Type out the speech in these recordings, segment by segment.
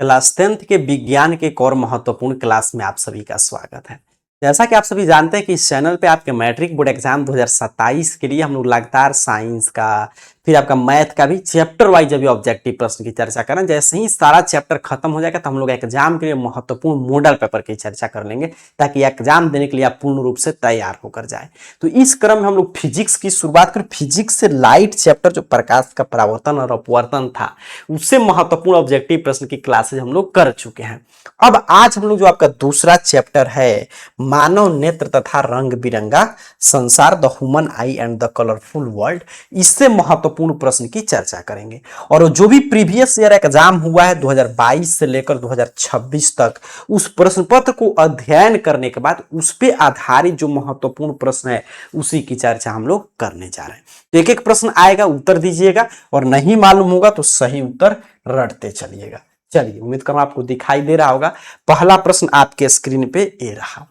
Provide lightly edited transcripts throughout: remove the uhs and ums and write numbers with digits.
Class 10th के विज्ञान के एक और महत्वपूर्ण क्लास में आप सभी का स्वागत है। जैसा कि आप सभी जानते हैं कि इस चैनल पे आपके मैट्रिक बोर्ड एग्जाम 2027 के लिए हम लोग लगातार साइंस का फिर आपका मैथ का भी चैप्टर वाइज अभी ऑब्जेक्टिव प्रश्न की चर्चा करें। जैसे ही सारा चैप्टर खत्म हो जाएगा तो हम लोग एग्जाम के लिए महत्वपूर्ण मॉडल पेपर की चर्चा कर लेंगे ताकि एग्जाम देने के लिए आप पूर्ण रूप से तैयार होकर जाए। तो इस क्रम में हम लोग फिजिक्स की शुरुआत करें। फिजिक्स से लाइट चैप्टर जो प्रकाश का परावर्तन और अपवर्तन था उससे महत्वपूर्ण ऑब्जेक्टिव प्रश्न की क्लासेज हम लोग कर चुके हैं। अब आज हम लोग जो आपका दूसरा चैप्टर है मानव नेत्र तथा रंग बिरंगा संसार, the human I and the colourful world, इससे महत्वपूर्ण प्रश्न की चर्चा करेंगे। और जो भी प्रीवियस ईयर एग्जाम हुआ है 2022 से लेकर 2026 तक, उस प्रश्न पत्र को अध्ययन करने के बाद उस पर आधारित जो महत्वपूर्ण प्रश्न है उसी की चर्चा हम लोग करने जा रहे हैं। तो एक एक प्रश्न आएगा, उत्तर दीजिएगा और नहीं मालूम होगा तो सही उत्तर रटते चलिएगा। चलिए, उम्मीद करूं आपको दिखाई दे रहा होगा। पहला प्रश्न आपके स्क्रीन पे ये रहा।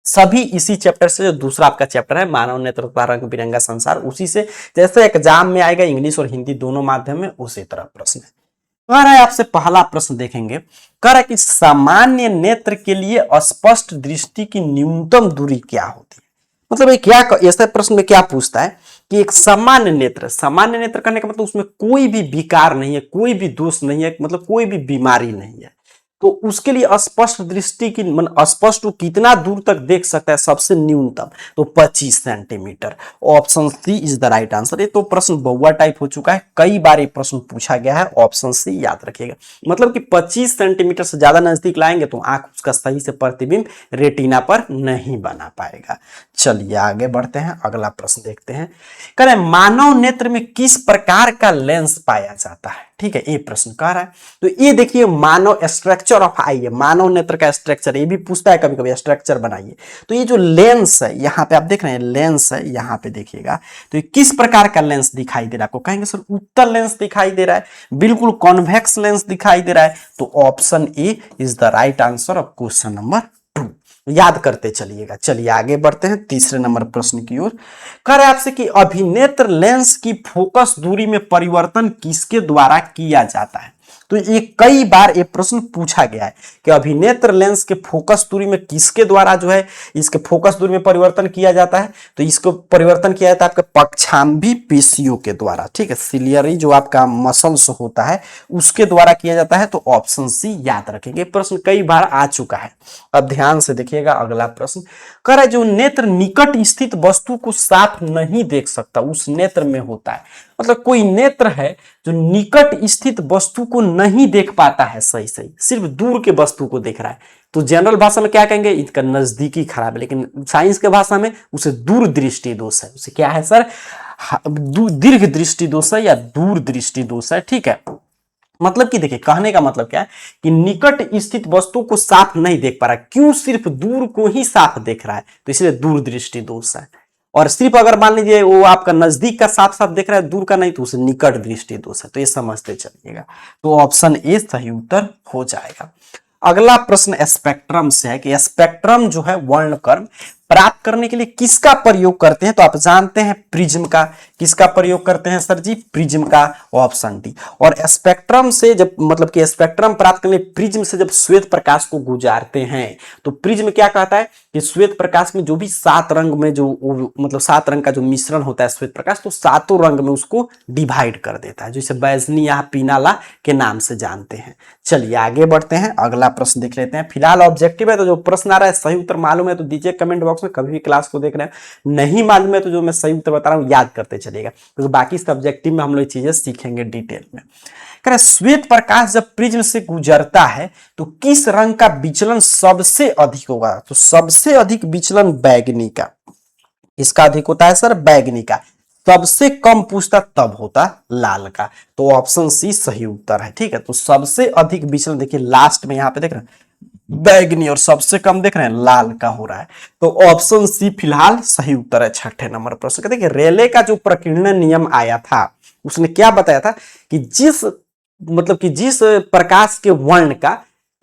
सभी इसी चैप्टर से, जो दूसरा आपका चैप्टर है मानव नेत्र तथा रंग बिरंगा संसार, उसी से जैसे एग्जाम में आएगा इंग्लिश और हिंदी दोनों माध्यम में उसी तरह प्रश्न है। कह रहा है आपसे पहला प्रश्न देखेंगे, कह रहा है कि सामान्य नेत्र के लिए स्पष्ट दृष्टि की न्यूनतम दूरी क्या होती है। मतलब ये क्या, ऐसे प्रश्न में क्या पूछता है कि एक सामान्य नेत्र करने का मतलब उसमें कोई भी विकार नहीं है, कोई भी दोष नहीं है, मतलब कोई भी बीमारी नहीं है। तो उसके लिए स्पष्ट दृष्टि की स्पष्ट कितना दूर तक देख सकता है, सबसे न्यूनतम तो 25 centimetre. Option C is the right answer. ये तो प्रश्न बहुआ टाइप हो चुका है, कई बार ये प्रश्न पूछा गया है। ऑप्शन सी याद रखिएगा, मतलब कि 25 सेंटीमीटर से ज्यादा नजदीक लाएंगे तो आंख उसका सही से प्रतिबिंब रेटिना पर नहीं बना पाएगा। चलिए आगे बढ़ते हैं, अगला प्रश्न देखते हैं। कह रहे मानव नेत्र में किस प्रकार का लेंस पाया जाता है। ठीक है, ये प्रश्न कह रहा है। तो ये देखिए मानव स्ट्रक्चर ऑफ आई है, मानव नेत्र का स्ट्रक्चर, ये भी पूछता है कभी कभी, स्ट्रक्चर बनाइए। तो ये जो लेंस है यहाँ पे आप देख रहे हैं, लेंस है यहाँ पे देखिएगा, तो ये किस प्रकार का लेंस दिखाई दे रहा है। आपको कहेंगे सर उत्तल लेंस दिखाई दे रहा है, बिल्कुल कॉन्वेक्स लेंस दिखाई दे रहा है। तो option A is the right answer of question number 2। याद करते चलिएगा। चलिए आगे बढ़ते हैं तीसरे नंबर प्रश्न की ओर। कह रहे आपसे कि अभिनेत्र लेंस की फोकस दूरी में परिवर्तन किसके द्वारा किया जाता है। तो ये कई बार ये प्रश्न पूछा गया है कि अभिनेत्र लेंस के फोकस दूरी में किसके द्वारा जो है इसके फोकस दूरी में परिवर्तन किया जाता है। तो इसको परिवर्तन किया जाता है आपके पक्षांबी पेशियों के द्वारा। ठीक है, सिलियरी जो आपका मसल्स होता है उसके द्वारा किया जाता है। तो ऑप्शन सी याद रखेंगे, प्रश्न कई बार आ चुका है। अब ध्यान से देखिएगा अगला प्रश्न। कह रहा है जो नेत्र निकट स्थित वस्तु को साफ नहीं देख सकता उस नेत्र में होता है। मतलब कोई नेत्र है जो निकट स्थित वस्तु को नहीं देख पाता है सही, सिर्फ दूर के वस्तु को देख रहा है। तो जनरल भाषा में क्या कहेंगे, इसका नजदीकी खराब है। लेकिन साइंस के भाषा में उसे दूर दृष्टि दोष है। उसे क्या है सर, दीर्घ दृष्टि दोष है या दूर दृष्टि दोष है। ठीक है, मतलब कि देखिए कहने का मतलब क्या है कि निकट स्थित वस्तु को साफ नहीं देख पा रहा, क्यों, सिर्फ दूर को ही साफ देख रहा है, तो इसलिए दूर दृष्टि दोष है। और सिर्फ अगर मान लीजिए वो आपका नजदीक का साफ साफ देख रहा है, दूर का नहीं, तो उसे निकट दृष्टि दोष है। तो ये समझते चलिएगा। तो ऑप्शन ए सही उत्तर हो जाएगा। अगला प्रश्न स्पेक्ट्रम से है कि स्पेक्ट्रम जो है वर्णक्रम प्राप्त करने के लिए किसका प्रयोग करते हैं। तो आप जानते हैं प्रिज्म का। किसका प्रयोग करते हैं सर जी, प्रिज्म का। Option D. और स्पेक्ट्रम से जब मतलब कि स्पेक्ट्रम प्राप्त करने प्रिज्म से जब श्वेत प्रकाश को गुजारते हैं तो प्रिज्म क्या कहता है कि श्वेत प्रकाश में जो भी 7 रंग में जो मतलब 7 रंग का जो मिश्रण होता है श्वेत प्रकाश, तो 7 रंग में उसको डिवाइड कर देता है, जैसे बैजनी या पीनाला के नाम से जानते हैं। चलिए आगे बढ़ते हैं, अगला प्रश्न देख लेते हैं। फिलहाल ऑब्जेक्टिव है, तो जो प्रश्न आ रहा है सही उत्तर मालूम है तो दीजिए कमेंट बॉक्स में। कभी भी क्लास को देख रहे हैं नहीं मालूम है तो जो मैं सही उत्तर बता रहा हूं याद करते चलिएगा, क्योंकि बाकी सब्जेक्टिव में हम लोग चीजें सीखेंगे डिटेल में। कह रहे श्वेत प्रकाश जब प्रिज्म से गुजरता है तो किस रंग का विचलन सबसे अधिक होगा। तो सबसे अधिक विचलन बैगनी का। इसका अधिक होता है सर बैगनी का। सबसे कम पूछता तब होता लाल का। तो ऑप्शन सी सही उत्तर है। ठीक है, तो सबसे अधिक विचलन देखिए लास्ट में यहां पे देख रहे हैं बैगनी और सबसे कम देख रहे हैं लाल का हो रहा है। तो ऑप्शन सी फिलहाल सही उत्तर है। छठे नंबर प्रश्न का देखिए रेले का जो प्रकीर्णन नियम आया था उसने क्या बताया था कि जिस प्रकाश के वर्ण का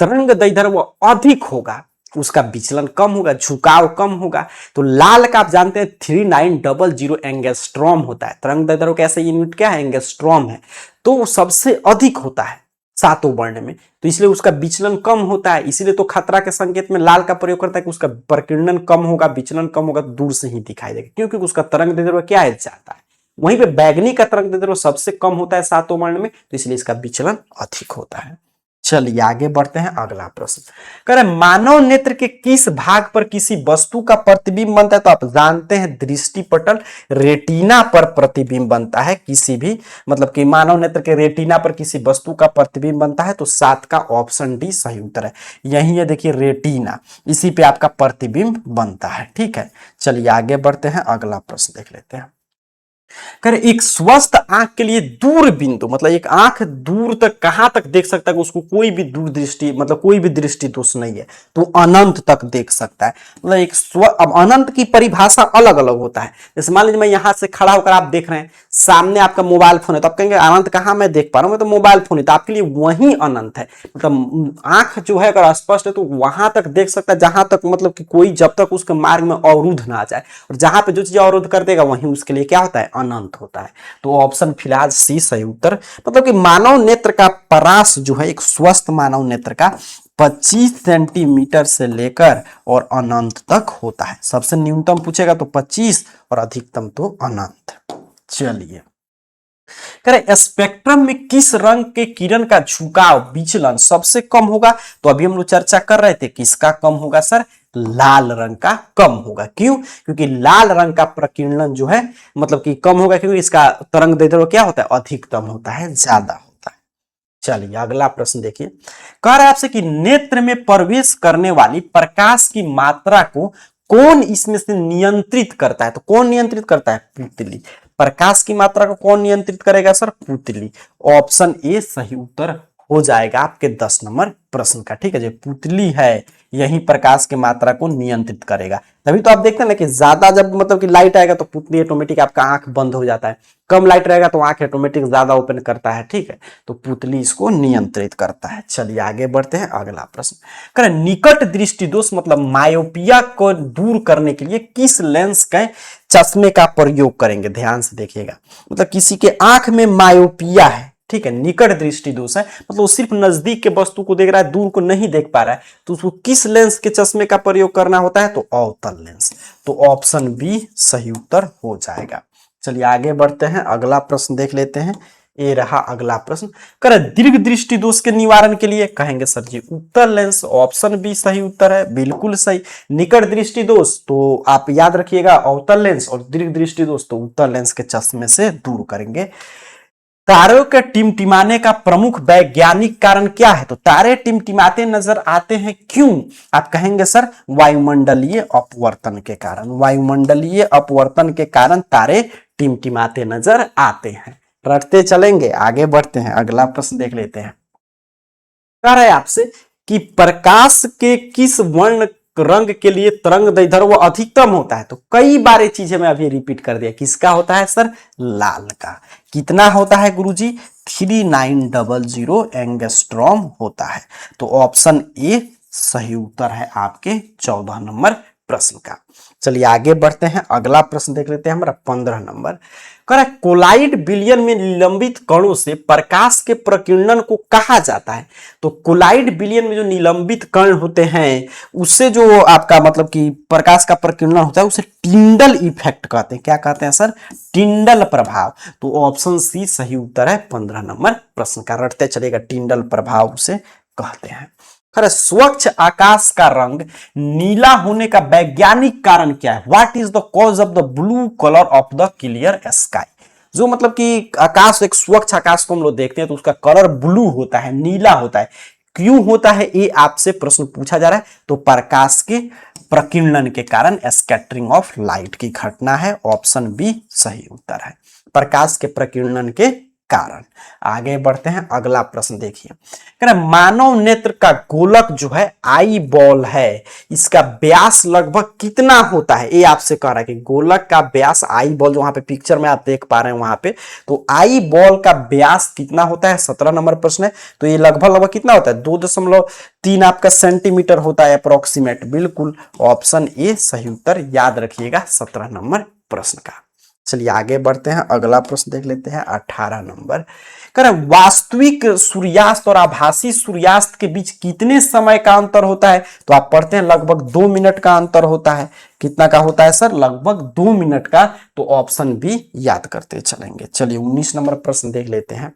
तरंग दैर्ध्य अधिक होगा उसका विचलन कम होगा, झुकाव कम होगा। तो लाल का आप जानते हैं 3900 एंगस्ट्रॉम होता है। तरंग दैर्ध्य का ऐसा यूनिट क्या है, एंगस्ट्रॉम है। तो वो सबसे अधिक होता है, सातों वर्ण में, तो इसलिए उसका विचलन कम होता है। इसीलिए तो खतरा के संकेत में लाल का प्रयोग करता है कि उसका प्रकीर्णन कम होगा, विचलन कम होगा, तो दूर से ही दिखाई देगा, क्योंकि उसका तरंग दैर्ध्य क्या है, ज्यादा है। वहीं पे बैगनी का तरंग दैर्ध्य सबसे कम होता है सातों वर्ण में, तो इसलिए इसका विचलन अधिक होता है। चलिए आगे बढ़ते हैं, अगला प्रश्न कह रहे मानव नेत्र के किस भाग पर किसी वस्तु का प्रतिबिंब बनता है, तो आप जानते हैं दृष्टिपटल रेटिना पर प्रतिबिंब बनता है। किसी भी मतलब कि मानव नेत्र के रेटिना पर किसी वस्तु का प्रतिबिंब बनता है, तो 7 का ऑप्शन डी सही उत्तर है। यही है देखिए रेटिना, इसी पे आपका प्रतिबिंब बनता है। ठीक है, चलिए आगे बढ़ते हैं, अगला प्रश्न देख लेते हैं। कर एक स्वस्थ आंख के लिए दूर बिंदु मतलब एक आंख दूर तक कहां तक देख सकता है, उसको कोई भी दूर दृष्टि मतलब कोई भी दृष्टि दोष नहीं है, तो अनंत तक देख सकता है। मतलब एक अब अनंत की परिभाषा अलग अलग होता है। जैसे मान लीजिए मैं यहां से खड़ा होकर आप देख रहे हैं, सामने आपका मोबाइल फोन है, तो आप कहेंगे अनंत कहां मैं देख पा रहा हूं, मैं तो मोबाइल फोन है, तो आपके लिए वही अनंत है। मतलब आंख जो है अगर स्पष्ट है तो वहां तक देख सकता है जहां तक मतलब कि कोई जब तक उसके मार्ग में अवरुद्ध ना आ जाए, और जहां पे जो चीज अवरुद्ध कर देगा वही उसके लिए क्या होता है, अनंत होता है। तो ऑप्शन फिलहाल सी सही उत्तर। मतलब कि मानव नेत्र का परास जो है, एक स्वस्थ मानव नेत्र का 25 सेंटीमीटर से लेकर और अनंत तक होता है। सबसे न्यूनतम पूछेगा तो 25 और अधिकतम तो अनंत। चलिए करें स्पेक्ट्रम में किस रंग के किरण का झुकाव विचलन सबसे कम होगा, तो अभी हम लोग चर्चा कर रहे थे किसका कम होगा सर, लाल रंग का कम होगा। क्यों, क्योंकि लाल रंग का प्रकीर्णन जो है मतलब कि कम होगा, क्योंकि इसका तरंग दैर्ध्य क्या होता है, अधिकतम होता है, ज्यादा होता है। चलिए अगला प्रश्न देखिए, कह रहा है आपसे कि नेत्र में प्रवेश करने वाली प्रकाश की मात्रा को कौन इसमें से नियंत्रित करता है, तो कौन नियंत्रित करता है, पुतली। प्रकाश की मात्रा को कौन नियंत्रित करेगा सर, पुतली। ऑप्शन ए सही उत्तर हो जाएगा आपके 10 नंबर प्रश्न का। ठीक है, जो पुतली है यही प्रकाश की मात्रा को नियंत्रित करेगा। तभी तो आप देखते हैं ना कि ज्यादा जब मतलब कि लाइट आएगा तो पुतली ऑटोमेटिक आपका आंख बंद हो जाता है, कम लाइट रहेगा तो आंख ऑटोमेटिक ज्यादा ओपन करता है। ठीक है, तो पुतली इसको नियंत्रित करता है। चलिए आगे बढ़ते हैं, अगला प्रश्न करें निकट दृष्टि दोष मतलब मायोपिया को दूर करने के लिए किस लेंस के चश्मे का प्रयोग करेंगे, ध्यान से देखिएगा। मतलब किसी के आंख में मायोपिया है, ठीक है, निकट दृष्टि दोष है, मतलब वो सिर्फ नजदीक के वस्तु को देख रहा है, दूर को नहीं देख पा रहा है, तो उसको किस लेंस के चश्मे का प्रयोग करना होता है, तो अवतल लेंस। तो ऑप्शन बी सही उत्तर हो जाएगा। चलिए आगे बढ़ते हैं, अगला प्रश्न देख लेते हैं। ये रहा अगला प्रश्न, कर दीर्घ दृष्टि दोष के निवारण के लिए कहेंगे सर जी उत्तल लेंस। ऑप्शन बी सही उत्तर है, बिल्कुल सही। निकट दृष्टि दोष तो आप याद रखिएगा अवतल लेंस, और दीर्घ दृष्टि दोष तो उत्तल लेंस के चश्मे से दूर करेंगे। तारों के टिमटिमाने का प्रमुख वैज्ञानिक कारण क्या है, तो तारे टिमटिमाते नजर आते हैं क्यों, आप कहेंगे सर वायुमंडलीय अपवर्तन के कारण। वायुमंडलीय अपवर्तन के कारण तारे टिमटिमाते नजर आते हैं। रटते चलेंगे, आगे बढ़ते हैं, अगला प्रश्न देख लेते हैं। कह रहा है आपसे कि प्रकाश के किस वर्ण रंग के लिए तरंग दैर्ध्य वो अधिकतम होता है, तो कई बार ये चीजें मैं अभी रिपीट कर दिया। किसका होता है सर, लाल का। कितना होता है गुरुजी, 3900 एंगस्ट्रॉम होता है। तो ऑप्शन ए सही उत्तर है आपके 14 नंबर प्रश्न का। चलिए आगे बढ़ते हैं, अगला प्रश्न देख लेते हैं हमारा 15 नंबर। कह रहा है कोलाइड विलयन में निलंबित कणों से प्रकाश के प्रकीर्णन को कहा जाता है, तो कोलाइड विलयन में जो निलंबित कण होते हैं उससे जो आपका मतलब कि प्रकाश का प्रकीर्णन होता है उसे टिंडल इफेक्ट कहते हैं। क्या कहते हैं सर, टिंडल प्रभाव। तो ऑप्शन सी सही उत्तर है 15 नंबर प्रश्न का। रटते चलेगा, टिंडल प्रभाव उसे कहते हैं। खैर स्वच्छ आकाश का रंग नीला होने का वैज्ञानिक कारण क्या है, what is the cause of the blue colour of the clear sky. जो मतलब कि आकाश, एक स्वच्छ आकाश को हम लोग देखते हैं तो उसका कलर ब्लू होता है, नीला होता है। क्यों होता है ये आपसे प्रश्न पूछा जा रहा है, तो प्रकाश के प्रकीर्णन के कारण, स्कैटरिंग ऑफ लाइट की घटना है। ऑप्शन बी सही उत्तर है, प्रकाश के प्रकीर्णन के कारण। आगे बढ़ते हैं, अगला प्रश्न देखिए। मानव नेत्र का गोलक जो है आई बॉल है, इसका व्यास लगभग कितना होता है, ये आपसे कह रहा है कि गोलक का व्यास, आई बॉल जो वहां पे पिक्चर में आप देख पा रहे हैं वहां पे, तो आई बॉल का व्यास कितना होता है, 17 नंबर प्रश्न है। तो ये लगभग कितना होता है, 2.3 आपका सेंटीमीटर होता है अप्रोक्सीमेट। बिल्कुल ऑप्शन ए सही उत्तर, याद रखिएगा 17 नंबर प्रश्न का। चलिए आगे बढ़ते हैं, अगला प्रश्न देख लेते हैं 18 नंबर। कह रहे वास्तविक सूर्यास्त और आभासी सूर्यास्त के बीच कितने समय का अंतर होता है? तो आप पढ़ते हैं लगभग 2 मिनट का अंतर होता है। कितना का होता है सर? लगभग 2 मिनट का। तो ऑप्शन बी याद करते चलेंगे। चलिए 19 नंबर प्रश्न देख लेते हैं।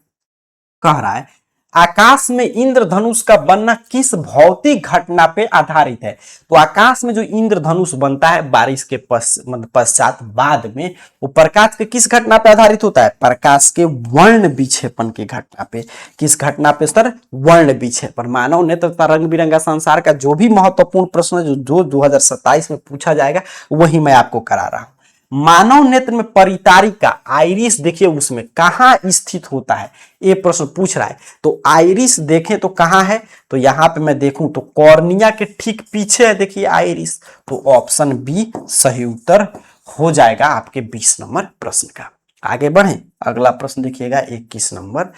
कह रहा है आकाश में इंद्रधनुष का बनना किस भौतिक घटना पे आधारित है? तो आकाश में जो इंद्रधनुष बनता है बारिश के पश्चात बाद में, वो प्रकाश के किस घटना पे आधारित होता है? प्रकाश के वर्ण विक्षेपण की घटना पे। किस घटना पे सर? वर्ण विक्षेपण। मानव नेत्र तथा रंग बिरंगा संसार का जो भी महत्वपूर्ण प्रश्न है जो 2027 में पूछा जाएगा वही मैं आपको करा रहा हूं। मानव नेत्र में परितारिका आइरिस देखिए उसमें कहां स्थित होता है, ये प्रश्न पूछ रहा है। तो आइरिस देखें तो कहां है? तो यहां पे मैं देखूं तो कॉर्निया के ठीक पीछे है, देखिए आइरिस। तो ऑप्शन बी सही उत्तर हो जाएगा आपके 20 नंबर प्रश्न का। आगे बढ़ें, अगला प्रश्न देखिएगा 21 नंबर।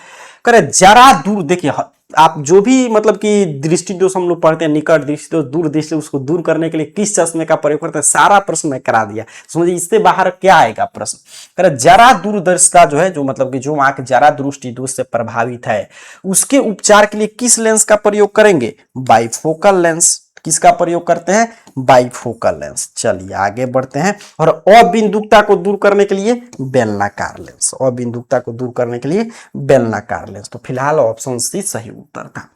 करे जरा दूर देखिए, आप जो भी मतलब कि दृष्टि दोष हम लोग पढ़ते हैं, निकट दृष्टि दोष, दूर दृष्टि, उसको दूर करने के लिए किस चश्मे का प्रयोग करते हैं, सारा प्रश्न मैं करा दिया। समझिए इससे बाहर क्या आएगा प्रश्न। करे जरा दूरदर्शिता जो है, जो मतलब कि जो आंख जरा दृष्टि दोष से प्रभावित है, उसके उपचार के लिए किस लेंस का प्रयोग करेंगे? Bifocal lens. किसका प्रयोग करते हैं? Bifocal lens. चलिए आगे बढ़ते हैं। और अबिंदुकता को दूर करने के लिए बेलनाकार लेंस। अबिंदुकता को दूर करने के लिए बेलनाकार लेंस। तो फिलहाल ऑप्शन सी सही उत्तर था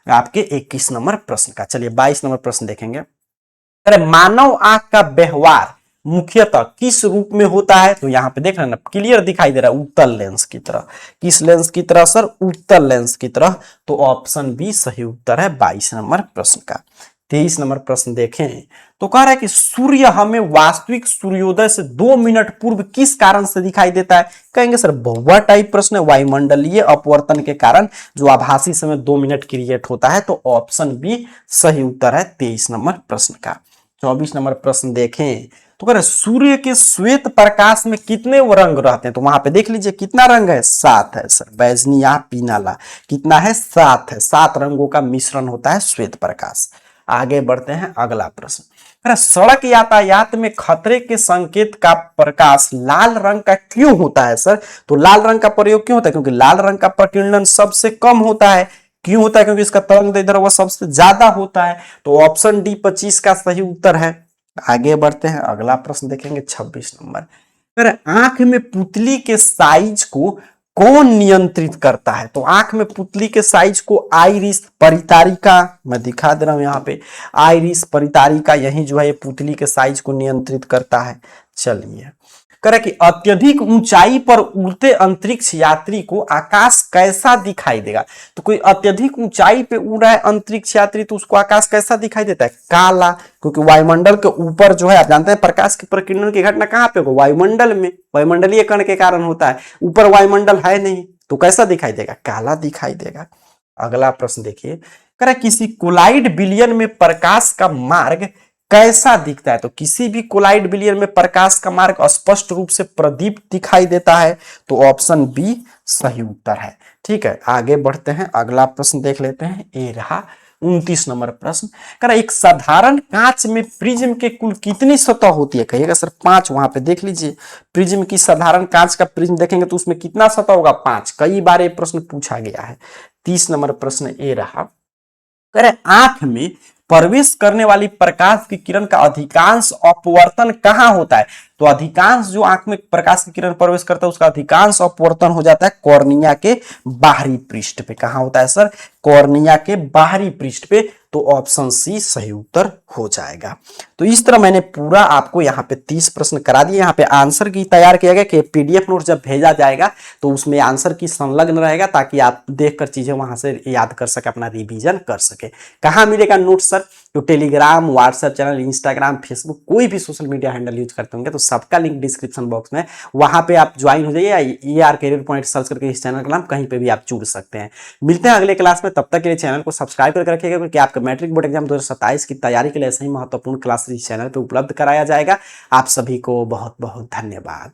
आपके 21 नंबर प्रश्न का। चलिए 22 नंबर प्रश्न देखेंगे। अरे मानव आंख का व्यवहार मुख्यतः किस रूप में होता है? तो यहां पे देख रहे हैं ना, क्लियर दिखाई दे रहा है, उत्तल लेंस की तरह। किस लेंस की तरह सर? उत्तल लेंस की तरह। तो ऑप्शन बी सही उत्तर है 22 नंबर प्रश्न का। 23 नंबर प्रश्न देखें तो कह रहा है कि सूर्य हमें वास्तविक सूर्योदय से 2 मिनट पूर्व किस कारण से दिखाई देता है? कहेंगे सर बहुआ टाइप प्रश्न है, वायुमंडलीय अपवर्तन के कारण जो आभासी समय 2 मिनट क्रिएट होता है। तो ऑप्शन बी सही उत्तर है 23 नंबर प्रश्न का। 24 नंबर प्रश्न देखें तो कह रहे सूर्य के श्वेत प्रकाश में कितने रंग रहते हैं? तो वहां पे देख लीजिए कितना रंग है? 7 है सर। बैजनिया पीनाला कितना है? 7 है। 7 रंगों का मिश्रण होता है श्वेत प्रकाश। आगे बढ़ते हैं, अगला प्रश्न। सड़क यातायात में खतरे के संकेत का प्रकाश लाल रंग का क्यों होता है सर? तो लाल रंग का प्रयोग क्यों होता है? क्योंकि लाल रंग का प्रकीर्णन सबसे कम होता है। क्यों होता है? क्योंकि इसका तरंग दैर्ध्य वह सबसे ज्यादा होता है। तो ऑप्शन डी 25 का सही उत्तर है। आगे बढ़ते हैं, अगला प्रश्न देखेंगे 26 नंबर। अगर आंख में पुतली के साइज को कौन नियंत्रित करता है? तो आंख में पुतली के साइज को आइरिस परितारिका, मैं दिखा दे रहा हूं यहां पे, आइरिस परितारिका यही जो है पुतली के साइज को नियंत्रित करता है। चलिए करे कि अत्यधिक ऊंचाई पर उड़ते अंतरिक्ष यात्री को आकाश कैसा दिखाई देगा? तो कोई अत्यधिक ऊंचाई पे उड़ रहा है अंतरिक्ष यात्री तो उसको आकाश कैसा दिखाई देता है? काला। क्योंकि वायुमंडल के ऊपर जो है, आप जानते हैं प्रकाश की प्रकीर्णन की घटना कहां पे होगा? वायुमंडल में। वायुमंडलीय कण के कारण होता है, ऊपर वायुमंडल है नहीं, तो कैसा दिखाई देगा? काला दिखाई देगा। अगला प्रश्न देखिए, करे किसी कोलाइड विलयन में प्रकाश का मार्ग कैसा दिखता है? तो किसी भी कोलाइड विलयन में प्रकाश का मार्ग स्पष्ट रूप से प्रदीप्त दिखाई देता है। तो ऑप्शन बी सही उत्तर है। ठीक है, आगे बढ़ते हैं, अगला प्रश्न देख लेते हैं। ये रहा 29 नंबर प्रश्न। कह रहा एक साधारण कांच में प्रिज्म के कुल कितनी सतह होती है? कहिएगा सर 5। वहां पे देख लीजिए, प्रिज्म की साधारण कांच का प्रिज्म देखेंगे तो उसमें कितना सतह होगा? 5। कई बार ये प्रश्न पूछा गया है। 30 नंबर प्रश्न ये रहा। कह रहे आंख में प्रवेश करने वाली प्रकाश की किरण का अधिकांश अपवर्तन कहां होता है? तो अधिकांश जो आंख में प्रकाश की किरण प्रवेश करता है उसका अधिकांश अपवर्तन हो जाता है कॉर्निया के बाहरी पृष्ठ पे। कहां होता है सर? कॉर्निया के बाहरी पृष्ठ पे। तो ऑप्शन सी सही उत्तर हो जाएगा। तो इस तरह मैंने पूरा आपको यहाँ पे 30 प्रश्न करा दिए। यहाँ पे आंसर की तैयार किया गया कि पीडीएफ नोट जब भेजा जाएगा तो उसमें आंसर की संलग्न रहेगा ताकि आप देखकर चीजें वहां से याद कर सके, अपना रिवीजन कर सके। कहाँ मिलेगा नोट सर? तो Telegram, WhatsApp channel, Instagram, Facebook, कोई भी सोशल मीडिया हैंडल यूज करते होंगे तो सबका लिंक डिस्क्रिप्शन बॉक्स में, वहां पे आप ज्वाइन हो जाइए। ER कैरियर पॉइंट सर्च करके इस चैनल का नाम कहीं पे भी आप जुड़ सकते हैं। मिलते हैं अगले क्लास में, तब तक के लिए चैनल को सब्सक्राइब करके रखिएगा क्योंकि आपका मैट्रिक बोर्ड एग्जाम 2027 की तैयारी के लिए ऐसे ही महत्वपूर्ण क्लास इस चैनल पर उपलब्ध कराया जाएगा। आप सभी को बहुत बहुत धन्यवाद।